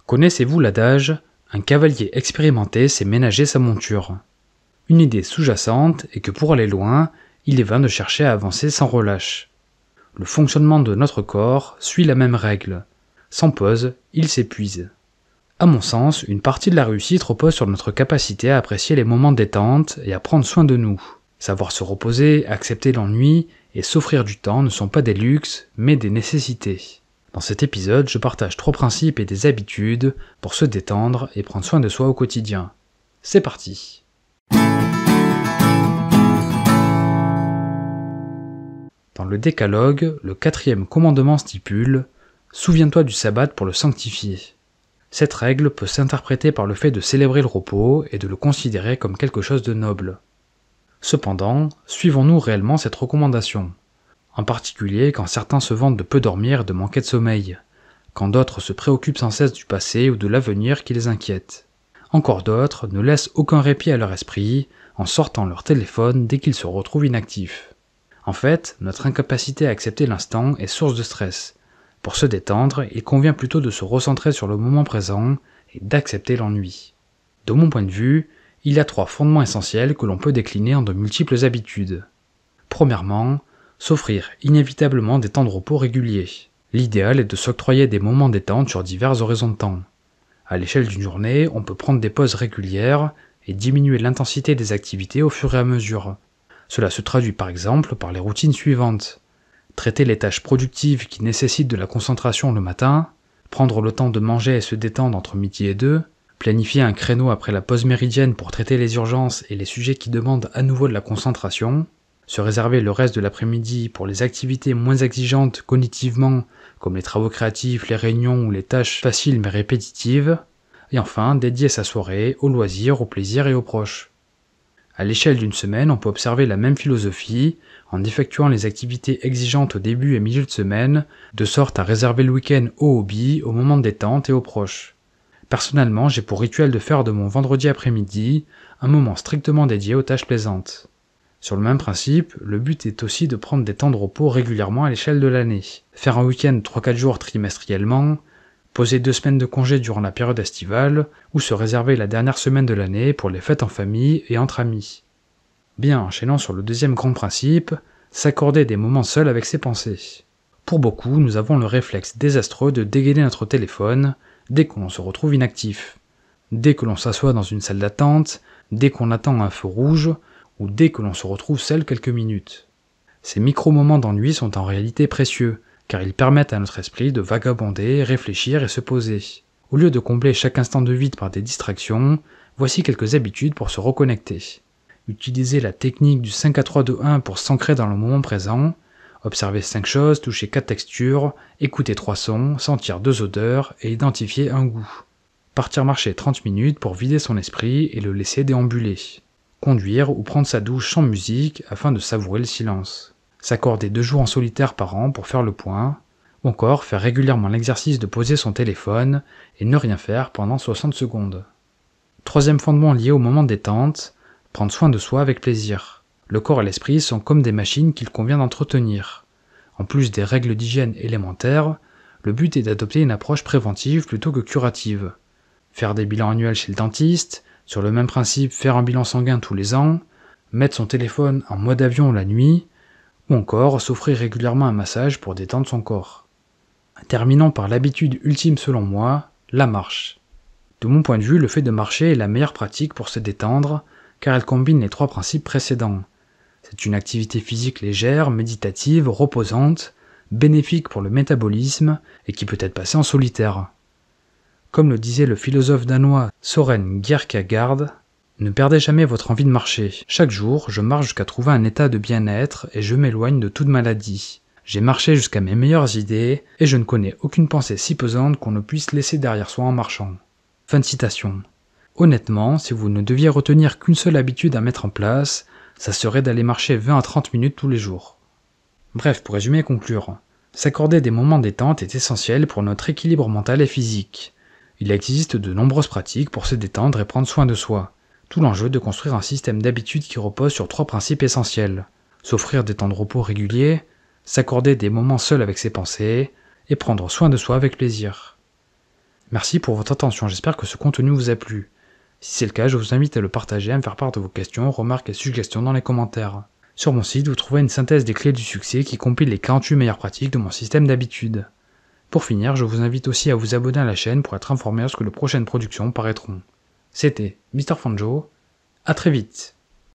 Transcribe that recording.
Connaissez-vous l'adage « Un cavalier expérimenté sait ménager sa monture ». Une idée sous-jacente est que pour aller loin, il est vain de chercher à avancer sans relâche. Le fonctionnement de notre corps suit la même règle. Sans pause, il s'épuise. À mon sens, une partie de la réussite repose sur notre capacité à apprécier les moments de détente et à prendre soin de nous. Savoir se reposer, accepter l'ennui et s'offrir du temps ne sont pas des luxes, mais des nécessités. Dans cet épisode, je partage 3 principes et des habitudes pour se détendre et prendre soin de soi au quotidien. C'est parti! Dans le Décalogue, le 4e commandement stipule « Souviens-toi du sabbat pour le sanctifier ». Cette règle peut s'interpréter par le fait de célébrer le repos et de le considérer comme quelque chose de noble. Cependant, suivons-nous réellement cette recommandation ? En particulier quand certains se vantent de peu dormir et de manquer de sommeil, quand d'autres se préoccupent sans cesse du passé ou de l'avenir qui les inquiète. Encore d'autres ne laissent aucun répit à leur esprit en sortant leur téléphone dès qu'ils se retrouvent inactifs. En fait, notre incapacité à accepter l'instant est source de stress. Pour se détendre, il convient plutôt de se recentrer sur le moment présent et d'accepter l'ennui. De mon point de vue, il y a 3 fondements essentiels que l'on peut décliner en de multiples habitudes. Premièrement, s'offrir inévitablement des temps de repos réguliers. L'idéal est de s'octroyer des moments détente sur divers horizons de temps. À l'échelle d'une journée, on peut prendre des pauses régulières et diminuer l'intensité des activités au fur et à mesure. Cela se traduit par exemple par les routines suivantes. Traiter les tâches productives qui nécessitent de la concentration le matin, prendre le temps de manger et se détendre entre midi et 2, planifier un créneau après la pause méridienne pour traiter les urgences et les sujets qui demandent à nouveau de la concentration, se réserver le reste de l'après-midi pour les activités moins exigeantes cognitivement, comme les travaux créatifs, les réunions ou les tâches faciles mais répétitives, et enfin dédier sa soirée aux loisirs, au plaisir et aux proches. À l'échelle d'une semaine, on peut observer la même philosophie en effectuant les activités exigeantes au début et milieu de semaine, de sorte à réserver le week-end aux hobbies, aux moments de détente et aux proches. Personnellement, j'ai pour rituel de faire de mon vendredi après-midi un moment strictement dédié aux tâches plaisantes. Sur le même principe, le but est aussi de prendre des temps de repos régulièrement à l'échelle de l'année. Faire un week-end 3-4 jours trimestriellement, poser 2 semaines de congé durant la période estivale, ou se réserver la dernière semaine de l'année pour les fêtes en famille et entre amis. Bien, enchaînant sur le 2e grand principe, s'accorder des moments seuls avec ses pensées. Pour beaucoup, nous avons le réflexe désastreux de dégainer notre téléphone dès que l'on se retrouve inactif, dès que l'on s'assoit dans une salle d'attente, dès qu'on attend un feu rouge, ou dès que l'on se retrouve seul quelques minutes. Ces micro-moments d'ennui sont en réalité précieux, car ils permettent à notre esprit de vagabonder, réfléchir et se poser. Au lieu de combler chaque instant de vide par des distractions, voici quelques habitudes pour se reconnecter. Utilisez la technique du 5-4-3-2-1 pour s'ancrer dans le moment présent, observer 5 choses, toucher 4 textures, écouter 3 sons, sentir 2 odeurs et identifier un goût. Partir marcher 30 minutes pour vider son esprit et le laisser déambuler. Conduire ou prendre sa douche sans musique afin de savourer le silence. S'accorder 2 jours en solitaire par an pour faire le point, ou encore faire régulièrement l'exercice de poser son téléphone et ne rien faire pendant 60 secondes. 3e fondement lié au moment de détente, prendre soin de soi avec plaisir. Le corps et l'esprit sont comme des machines qu'il convient d'entretenir. En plus des règles d'hygiène élémentaires, le but est d'adopter une approche préventive plutôt que curative. Faire des bilans annuels chez le dentiste, sur le même principe faire un bilan sanguin tous les ans, mettre son téléphone en mode avion la nuit, ou encore s'offrir régulièrement un massage pour détendre son corps. Terminons par l'habitude ultime selon moi, la marche. De mon point de vue, le fait de marcher est la meilleure pratique pour se détendre, car elle combine les 3 principes précédents. C'est une activité physique légère, méditative, reposante, bénéfique pour le métabolisme et qui peut être passée en solitaire. Comme le disait le philosophe danois Søren Kierkegaard, ne perdez jamais votre envie de marcher. Chaque jour, je marche jusqu'à trouver un état de bien-être et je m'éloigne de toute maladie. J'ai marché jusqu'à mes meilleures idées et je ne connais aucune pensée si pesante qu'on ne puisse laisser derrière soi en marchant. Fin de citation. Honnêtement, si vous ne deviez retenir qu'une seule habitude à mettre en place, ça serait d'aller marcher 20 à 30 minutes tous les jours. Bref, pour résumer et conclure, s'accorder des moments détente est essentiel pour notre équilibre mental et physique. Il existe de nombreuses pratiques pour se détendre et prendre soin de soi. Tout l'enjeu est de construire un système d'habitudes qui repose sur 3 principes essentiels. S'offrir des temps de repos réguliers, s'accorder des moments seuls avec ses pensées, et prendre soin de soi avec plaisir. Merci pour votre attention, j'espère que ce contenu vous a plu. Si c'est le cas, je vous invite à le partager, à me faire part de vos questions, remarques et suggestions dans les commentaires. Sur mon site, vous trouverez une synthèse des clés du succès qui compile les 48 meilleures pratiques de mon système d'habitude. Pour finir, je vous invite aussi à vous abonner à la chaîne pour être informé lorsque de prochaines productions paraîtront. C'était Mr. Fanjo, à très vite.